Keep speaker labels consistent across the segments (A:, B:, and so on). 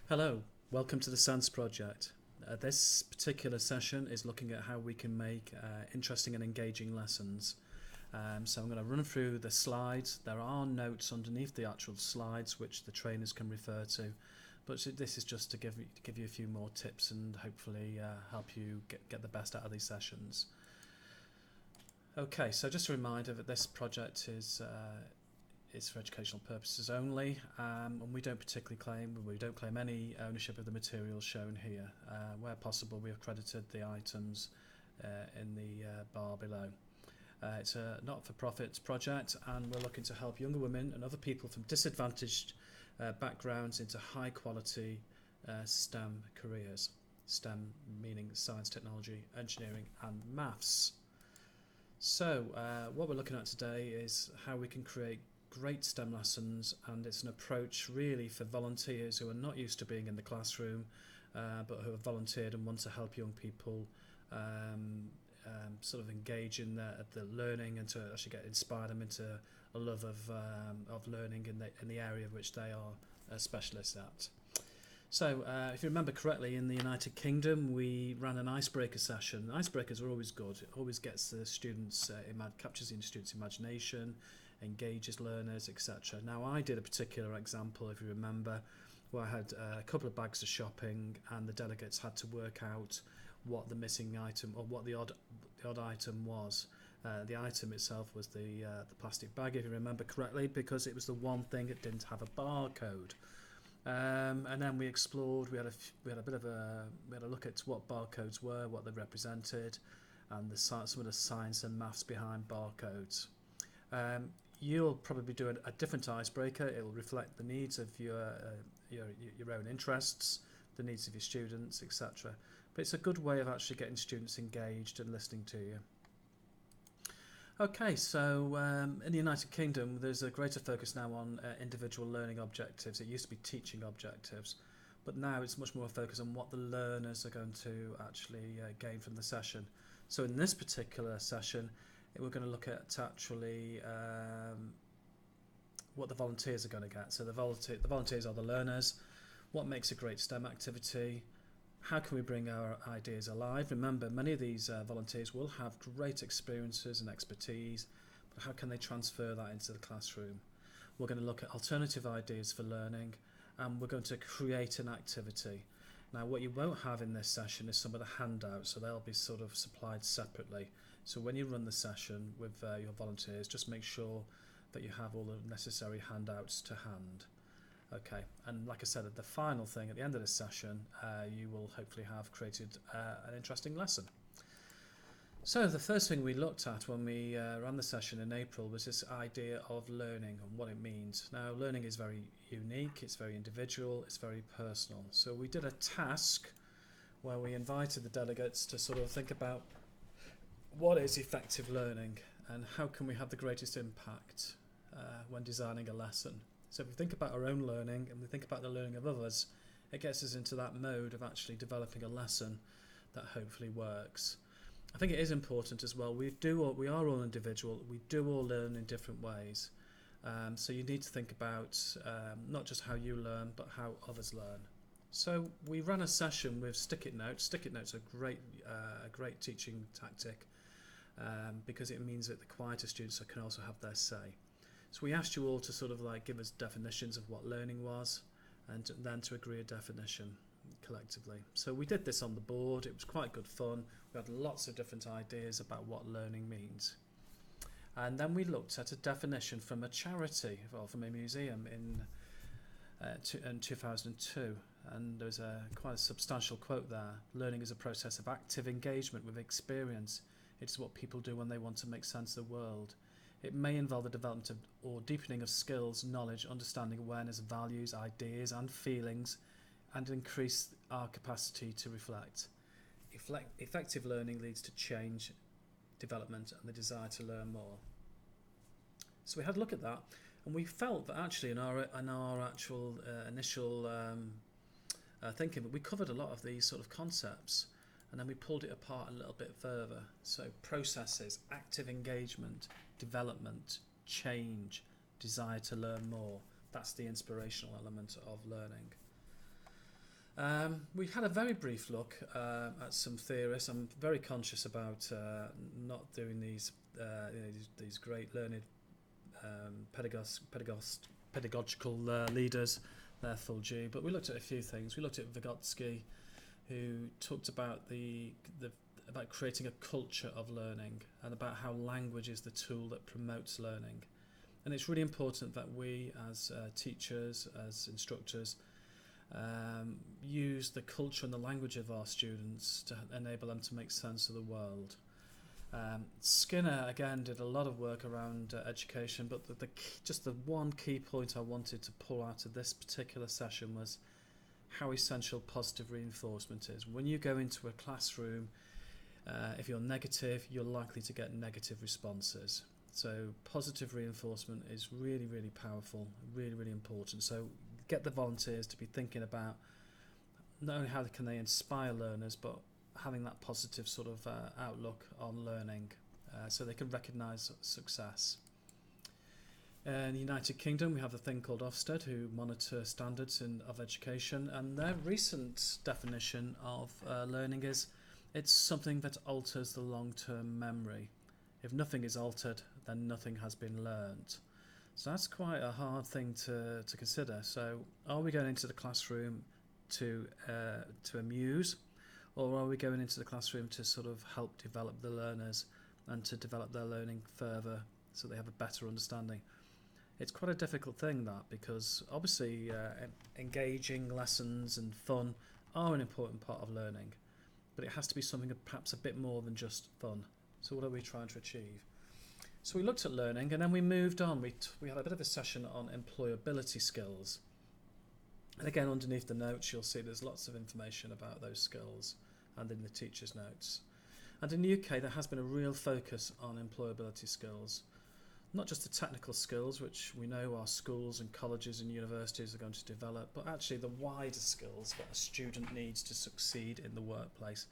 A: Hello, welcome to the SANS project. This particular session is looking at how we can make interesting and engaging lessons. So I'm going to run through the slides. There are notes underneath the actual slides which the trainers can refer to, but this is just to give you a few more tips and hopefully help you get the best out of these sessions. Okay, so just a reminder that this project is for educational purposes only, and we don't claim any ownership of the materials shown here. Where possible, we have credited the items in the bar below. It's a not-for-profit project, and we're looking to help younger women and other people from disadvantaged backgrounds into high-quality STEM careers. STEM meaning science, technology, engineering and maths. So what we're looking at today is how we can create great STEM lessons, and it's an approach really for volunteers who are not used to being in the classroom but who have volunteered and want to help young people sort of engage in the learning and to actually inspire them into a love of learning in the area which they are specialists at. So if you remember correctly, in the United Kingdom we ran an icebreaker session. Icebreakers are always good. It always gets the students, captures the students' imagination, engages learners, etc. Now I did a particular example, if you remember, where I had a couple of bags of shopping and the delegates had to work out what the missing item or what the odd item was. The item itself was the plastic bag, if you remember correctly, because it was the one thing that didn't have a barcode. And then we explored. We had a look at what barcodes were, what they represented, and some of the science and maths behind barcodes. You'll probably do a different icebreaker. It will reflect the needs of your own interests, the needs of your students, etc. But it's a good way of actually getting students engaged and listening to you. Okay, so in the United Kingdom there's a greater focus now on individual learning objectives. It used to be teaching objectives, but now it's much more focused on what the learners are going to actually gain from the session. So in this particular session we're going to look at actually what the volunteers are going to get. So the volunteers are the learners. What makes a great STEM activity? How can we bring our ideas alive? Remember, many of these volunteers will have great experiences and expertise, but how can they transfer that into the classroom? We're going to look at alternative ideas for learning, and we're going to create an activity. Now, what you won't have in this session is some of the handouts, so they'll be sort of supplied separately. So when you run the session with your volunteers, just make sure that you have all the necessary handouts to hand. Okay, and like I said, at the final thing at the end of this session, you will hopefully have created an interesting lesson. So the first thing we looked at when we ran the session in April was this idea of learning and what it means. Now, learning is very unique, it's very individual, it's very personal. So we did a task where we invited the delegates to sort of think about what is effective learning and how can we have the greatest impact when designing a lesson. So if we think about our own learning and we think about the learning of others, it gets us into that mode of actually developing a lesson that hopefully works. I think it is important as well, we are all individual, we do all learn in different ways. So you need to think about not just how you learn, but how others learn. So we ran a session with stick-it notes. Stick-it notes are a great teaching tactic because it means that the quieter students can also have their say. So we asked you all to sort of like give us definitions of what learning was and then to agree a definition collectively. So we did this on the board. It was quite good fun. We had lots of different ideas about what learning means. And then we looked at a definition from a charity or from a museum in 2002. And there's quite a substantial quote there. Learning is a process of active engagement with experience. It's what people do when they want to make sense of the world. It may involve the development of or deepening of skills, knowledge, understanding, awareness, values, ideas and feelings, and increase our capacity to reflect. Effective learning leads to change, development and the desire to learn more. So we had a look at that, and we felt that actually in our actual initial thinking, we covered a lot of these sort of concepts, and then we pulled it apart a little bit further. So processes, active engagement, development, change, desire to learn more. That's the inspirational element of learning. We had a very brief look at some theorists. I'm very conscious about not doing these great learned pedagogical leaders their full due, but we looked at a few things. We looked at Vygotsky, who talked about about creating a culture of learning and about how language is the tool that promotes learning. And it's really important that we, as teachers, as instructors, use the culture and the language of our students to enable them to make sense of the world. Skinner again did a lot of work around education, but just the one key point I wanted to pull out of this particular session was how essential positive reinforcement is. When you go into a classroom, if you're negative, you're likely to get negative responses. So positive reinforcement is really, really powerful, really, really important. So get the volunteers to be thinking about not only how can they inspire learners, but having that positive sort of outlook on learning, so they can recognise success. In the United Kingdom, we have a thing called Ofsted, who monitor standards of education, and their recent definition of learning is it's something that alters the long-term memory. If nothing is altered, then nothing has been learnt. So that's quite a hard thing to consider. So are we going into the classroom to amuse, or are we going into the classroom to sort of help develop the learners and to develop their learning further so they have a better understanding? It's quite a difficult thing, that, because obviously engaging lessons and fun are an important part of learning, but it has to be something perhaps a bit more than just fun. So what are we trying to achieve? So we looked at learning, and then we moved on. We had a bit of a session on employability skills. And again, underneath the notes, you'll see there's lots of information about those skills, and in the teacher's notes. And in the UK, there has been a real focus on employability skills. Not just the technical skills, which we know our schools and colleges and universities are going to develop, but actually the wider skills that a student needs to succeed in the workplace.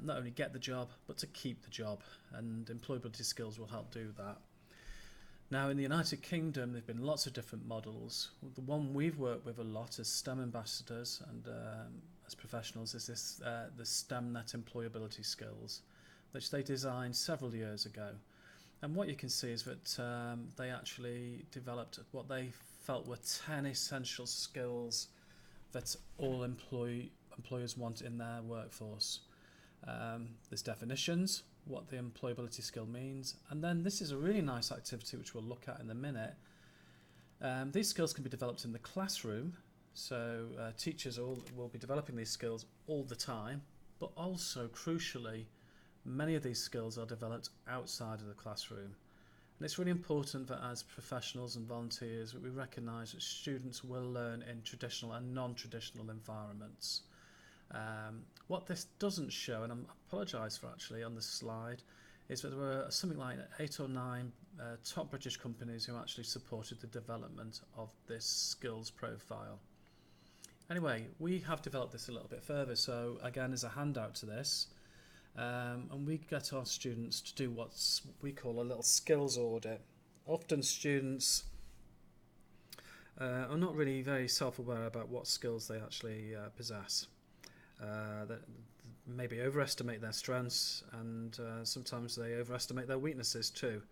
A: Not only get the job, but to keep the job, and employability skills will help do that. Now, in the United Kingdom, there have been lots of different models. The one we've worked with a lot as STEM ambassadors and as professionals is the STEMnet employability skills, which they designed several years ago. And what you can see is that they actually developed what they felt were 10 essential skills that all employers want in their workforce. There's definitions, what the employability skill means, and then this is a really nice activity which we'll look at in a minute. These skills can be developed in the classroom, so teachers will be developing these skills all the time, but also crucially many of these skills are developed outside of the classroom. And it's really important that as professionals and volunteers we recognise that students will learn in traditional and non-traditional environments. What this doesn't show, and I apologise for actually on this slide, is that there were something like 8 or 9 top British companies who actually supported the development of this skills profile. Anyway, we have developed this a little bit further, so again as a handout to this, and we get our students to do what we call a little skills audit. Often students are not really very self-aware about what skills they actually possess. That maybe overestimate their strengths, and sometimes they overestimate their weaknesses too.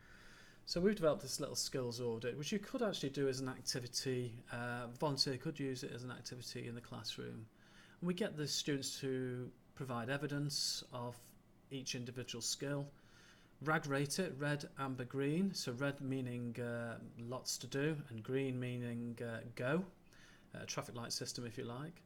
A: So we've developed this little skills audit, which you could actually do as an activity. A volunteer could use it as an activity in the classroom. And we get the students to provide evidence of each individual skill, RAG rate it, red, amber, green. So red meaning lots to do, and green meaning go, traffic light system if you like.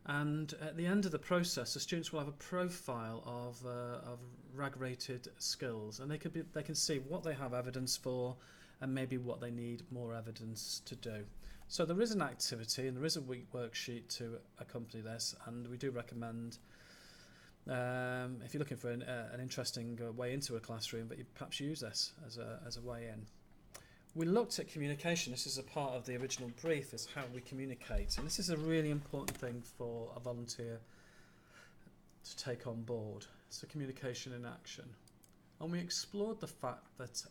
A: And at the end of the process, the students will have a profile of RAG-rated skills, and they can see what they have evidence for, and maybe what they need more evidence to do. So there is an activity and there is a worksheet to accompany this, and we do recommend, if you're looking for an interesting way into a classroom, that you perhaps use this as a way in. We looked at communication. This is a part of the original brief, is how we communicate. And this is a really important thing for a volunteer to take on board. So communication in action. And we explored the fact that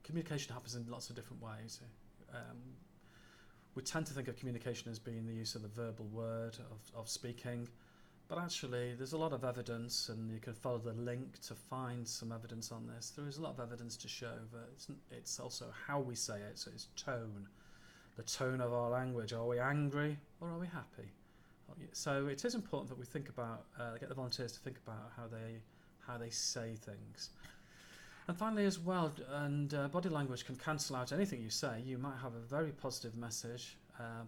A: communication happens in lots of different ways. We tend to think of communication as being the use of the verbal word of speaking, but actually there's a lot of evidence, and you can follow the link to find some evidence on this. There is a lot of evidence to show that it's also how we say it, so it's tone, the tone of our language. Are we angry or are we happy? So it is important that we think about, get the volunteers to think about how they say things. And finally as well, body language can cancel out anything you say. You might have a very positive message,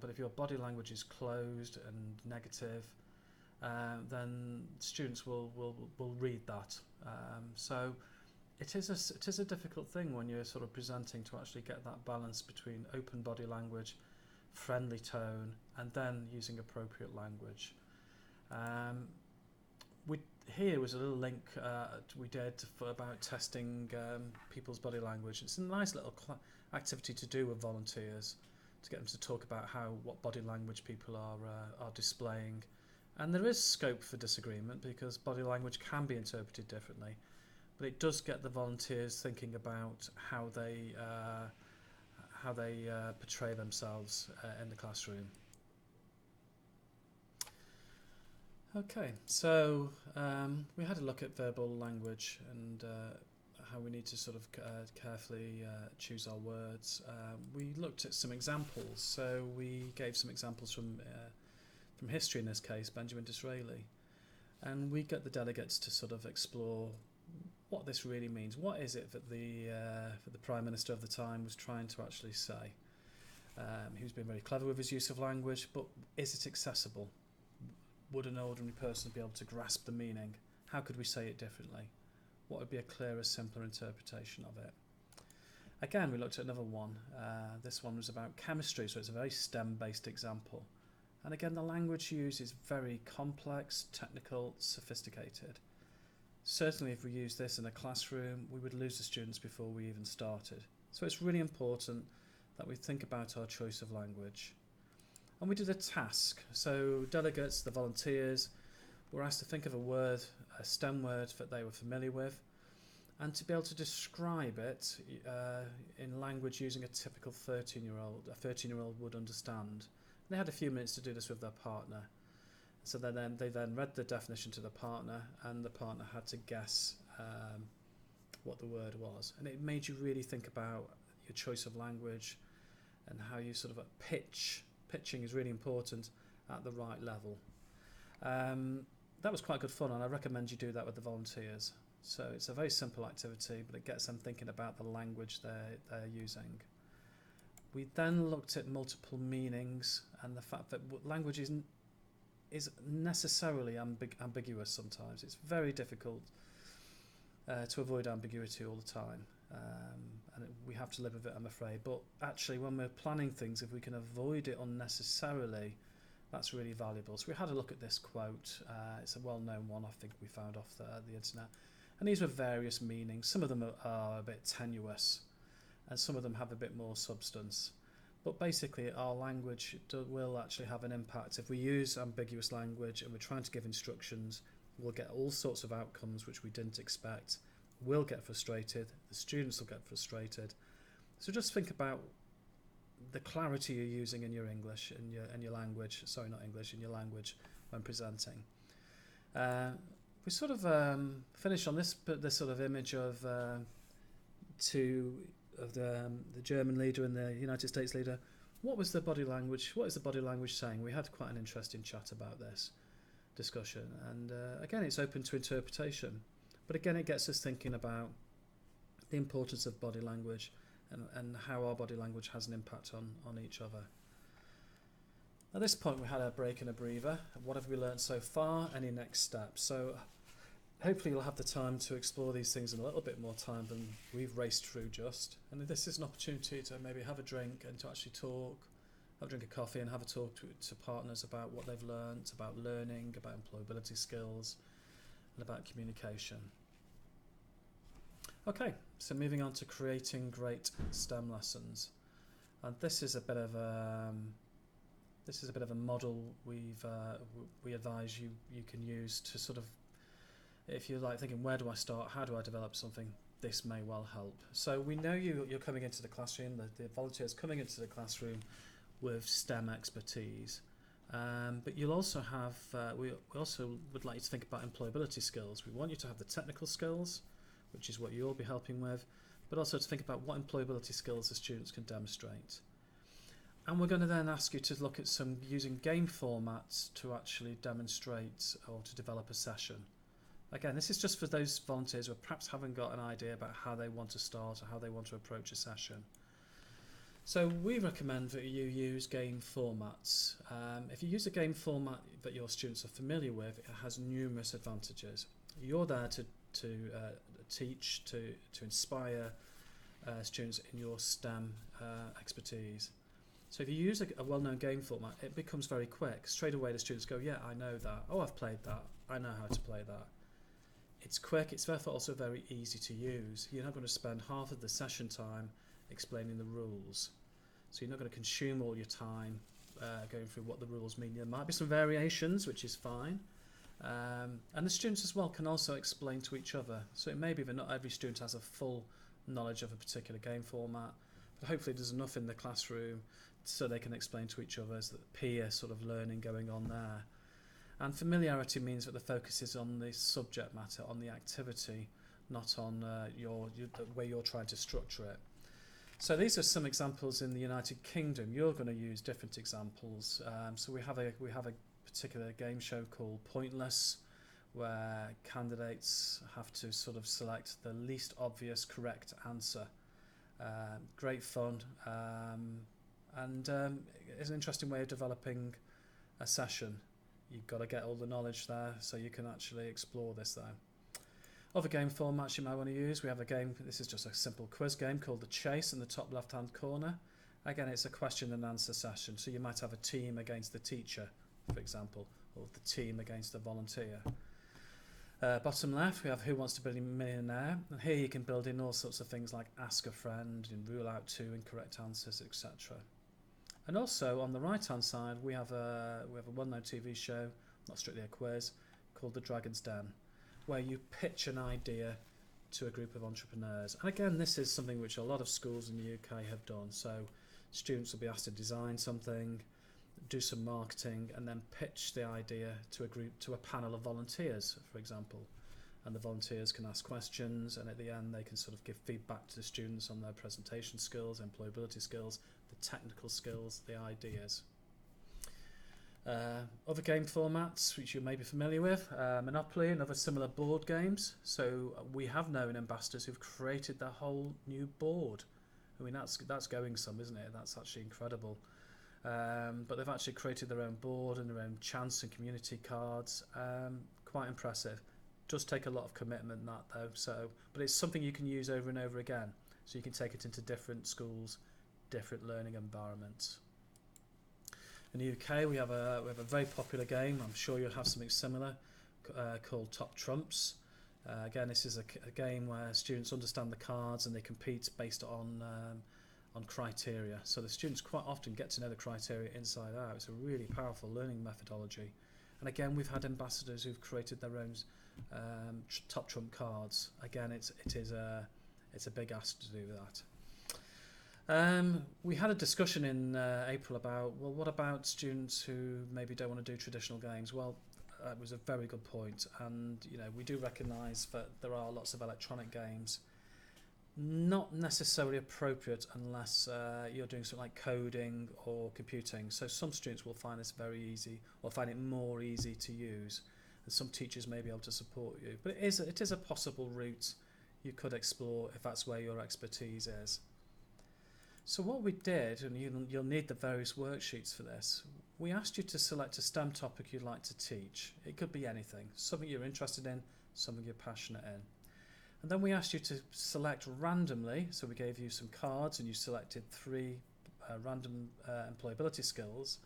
A: but if your body language is closed and negative, then students will read that. So it is a difficult thing when you're sort of presenting, to actually get that balance between open body language, friendly tone, and then using appropriate language. Here was a little link we did about testing people's body language. It's a nice little activity to do with volunteers, to get them to talk about what body language people are displaying. And there is scope for disagreement, because body language can be interpreted differently, but it does get the volunteers thinking about how they portray themselves in the classroom. Okay, so we had a look at verbal language and how we need to sort of carefully choose our words. We looked at some examples, so we gave some examples from history, in this case, Benjamin Disraeli, and we get the delegates to sort of explore what this really means. What is it that the Prime Minister of the time was trying to actually say? He was being very clever with his use of language, but is it accessible? Would an ordinary person be able to grasp the meaning? How could we say it differently? What would be a clearer, simpler interpretation of it? Again, we looked at another one. This one was about chemistry, so it's a very STEM-based example. And again, the language used is very complex, technical, sophisticated. Certainly, if we use this in a classroom, we would lose the students before we even started. So it's really important that we think about our choice of language. And we did a task. So delegates, the volunteers, were asked to think of a word, a STEM word that they were familiar with, and to be able to describe it in language using a typical 13-year-old would understand. They had a few minutes to do this with their partner. So they then read the definition to the partner, and the partner had to guess what the word was. And it made you really think about your choice of language and how you sort of pitching is really important at the right level. That was quite good fun, and I recommend you do that with the volunteers. So it's a very simple activity, but it gets them thinking about the language they're using. We then looked at multiple meanings and the fact that language is necessarily ambiguous sometimes. It's very difficult to avoid ambiguity all the time, and we have to live with it, I'm afraid. But actually, when we're planning things, if we can avoid it unnecessarily, that's really valuable. So we had a look at this quote. It's a well-known one, I think we found off the internet. And these were various meanings. Some of them are a bit tenuous, and some of them have a bit more substance. But basically, our language will actually have an impact. If we use ambiguous language and we're trying to give instructions, we'll get all sorts of outcomes which we didn't expect. We'll get frustrated. The students will get frustrated. So just think about the clarity you're using in your English, in your language. Sorry, not English, in your language when presenting. We sort of finish on this sort of image of the German leader and the United States leader. What was the body language? What is the body language saying? We had quite an interesting chat about this discussion, and again, it's open to interpretation. But again, it gets us thinking about the importance of body language and how our body language has an impact on each other. At this point, we had a break and a breather. What have we learned so far? Any next steps? So hopefully you'll have the time to explore these things in a little bit more time than we've raced through just. And this is an opportunity to maybe have a drink and to actually talk, have a drink of coffee and have a talk to partners about what they've learned, about learning, about employability skills, and about communication. Okay, so moving on to creating great STEM lessons. And this is a bit of a model we advise you can use to sort of, if you're like thinking, where do I start? How do I develop something? This may well help. So we know you're coming into the classroom, the volunteers coming into the classroom with STEM expertise. But you'll also have, we also would like you to think about employability skills. We want you to have the technical skills, which is what you'll be helping with, but also to think about what employability skills the students can demonstrate. And we're going to then ask you to look at some using game formats to actually demonstrate or to develop a session. Again, this is just for those volunteers who perhaps haven't got an idea about how they want to start or how they want to approach a session. So we recommend that you use game formats. If you use a game format that your students are familiar with, it has numerous advantages. You're there to teach, to inspire students in your STEM expertise. So if you use a well-known game format, it becomes very quick. Straight away the students go, yeah, I know that. Oh, I've played that. I know how to play that. It's quick. It's therefore also very easy to use. You're not going to spend half of the session time explaining the rules. So you're not going to consume all your time going through what the rules mean. There might be some variations, which is fine. And the students as well can also explain to each other. So it may be that not every student has a full knowledge of a particular game format, but hopefully there's enough in the classroom so they can explain to each other as the peer sort of learning going on there. And familiarity means that the focus is on the subject matter, on the activity, not on the way you're trying to structure it. So these are some examples in the United Kingdom. You're going to use different examples. So we have a particular game show called Pointless, where candidates have to sort of select the least obvious correct answer. Great fun, and it's an interesting way of developing a session. You've got to get all the knowledge there so you can actually explore this there. Other game formats you might want to use, we have a game, this is just a simple quiz game called The Chase in the top left hand corner. Again, it's a question and answer session, so you might have a team against the teacher, for example, or the team against the volunteer. Bottom left we have Who Wants to Be a Millionaire, and here you can build in all sorts of things like ask a friend and rule out 2 incorrect answers, etc. And also on the right hand side we have a well-known TV show, not strictly a quiz, called The Dragon's Den, where you pitch an idea to a group of entrepreneurs. And again, this is something which a lot of schools in the UK have done. So students will be asked to design something, do some marketing, and then pitch the idea to a panel of volunteers, for example. And the volunteers can ask questions, and at the end they can sort of give feedback to the students on their presentation skills, employability skills, the technical skills, the ideas. Other game formats which you may be familiar with, Monopoly and other similar board games. So we have known ambassadors who've created their whole new board. I mean, that's going some, isn't it? That's actually incredible. But they've actually created their own board and their own chance and community cards. Quite impressive. Does take a lot of commitment, that though. But it's something you can use over and over again. So you can take it into different schools, different learning environments. In the UK, we have a very popular game. I'm sure you'll have something similar called Top Trumps. Again, this is a game where students understand the cards and they compete based on criteria. So the students quite often get to know the criteria inside out. It's a really powerful learning methodology. And again, we've had ambassadors who've created their own top trump cards. Again, it's a big ask to do that. We had a discussion in April about, well, what about students who maybe don't want to do traditional games? Well, that was a very good point, and we do recognise that there are lots of electronic games not necessarily appropriate unless you're doing something like coding or computing. So some students will find this very easy or find it more easy to use, and some teachers may be able to support you. But it is a possible route you could explore if that's where your expertise is. So what we did, and you'll need the various worksheets for this, we asked you to select a STEM topic you'd like to teach. It could be anything, something you're interested in, something you're passionate in. And then we asked you to select randomly, so we gave you some cards and you selected 3 random employability skills,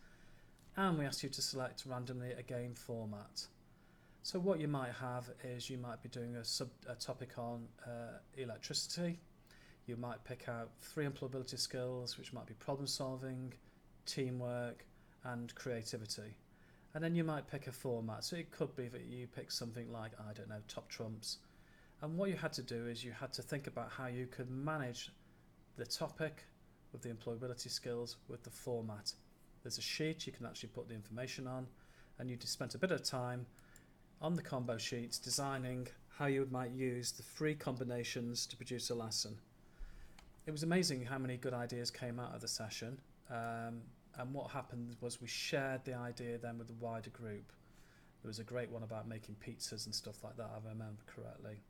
A: and we asked you to select randomly a game format. So what you might have is you might be doing a topic on electricity. You might pick out 3 employability skills, which might be problem solving, teamwork, and creativity. And then you might pick a format. So it could be that you pick something like, I don't know, Top Trumps. And what you had to do is you had to think about how you could manage the topic with the employability skills with the format There's a sheet you can actually put the information on, and you just spent a bit of time on the combo sheets designing how you might use the three combinations to produce a lesson. It was amazing how many good ideas came out of the session, and what happened was we shared the idea then with the wider group. There was a great one about making pizzas and stuff like that, if I remember correctly.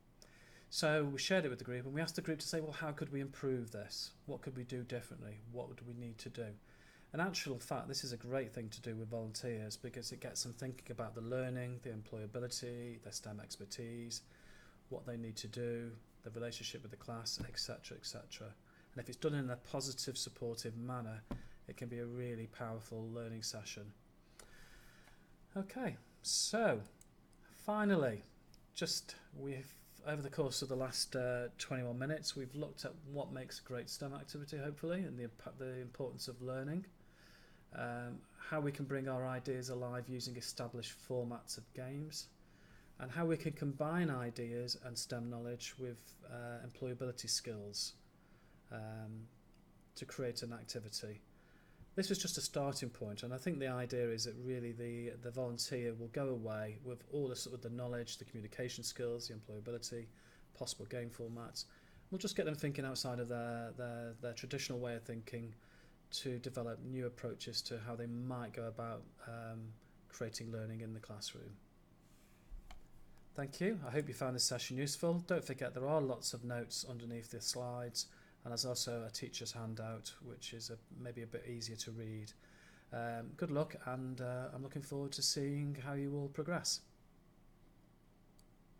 A: So we shared it with the group, and we asked the group to say, well, how could we improve this? What could we do differently? What would we need to do? In actual fact, this is a great thing to do with volunteers because it gets them thinking about the learning, the employability, their STEM expertise, what they need to do, the relationship with the class, etc., etc. And if it's done in a positive, supportive manner, it can be a really powerful learning session. Okay, so finally, over the course of the last 21 minutes, we've looked at what makes a great STEM activity, hopefully, and the importance of learning, how we can bring our ideas alive using established formats of games, and how we can combine ideas and STEM knowledge with employability skills to create an activity. This was just a starting point, and I think the idea is that really the volunteer will go away with all the sort of the knowledge, the communication skills, the employability, possible game formats. We'll just get them thinking outside of their traditional way of thinking to develop new approaches to how they might go about creating learning in the classroom. Thank you. I hope you found this session useful. Don't forget there are lots of notes underneath the slides, and there's also a teacher's handout which is maybe a bit easier to read. Good luck, and I'm looking forward to seeing how you all progress.